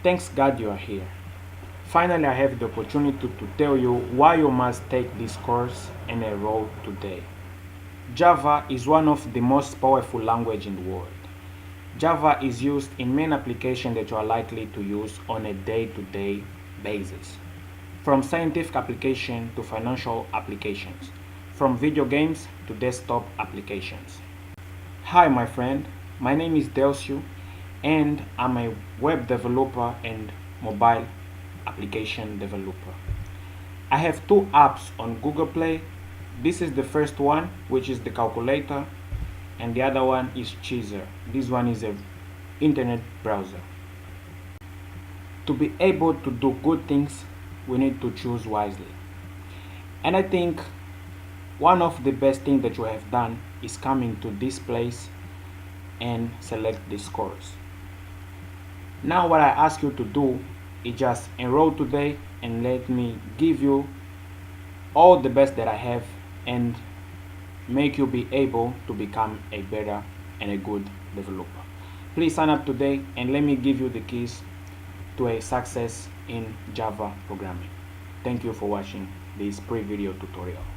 Thanks God you are here. Finally, I have the opportunity to tell you why you must take this course and enroll today. Java is one of the most powerful languages in the world. Java is used in many applications that you are likely to use on a day-to-day basis. From scientific applications to financial applications, from video games to desktop applications. Hi my friend, my name is Delcio and I'm a web developer and mobile application developer. I have two apps on Google Play. This is the first one, which is the calculator, and the other one is Cheezer. This one is an internet browser. To be able to do good things, we need to choose wisely. And I think one of the best things that you have done is coming to this place and select this course. Now what I ask you to do is just enroll today and let me give you all the best that I have and make you be able to become a better and a good developer. Please sign up today and let me give you the keys to a success in Java programming. Thank you for watching this pre-video tutorial.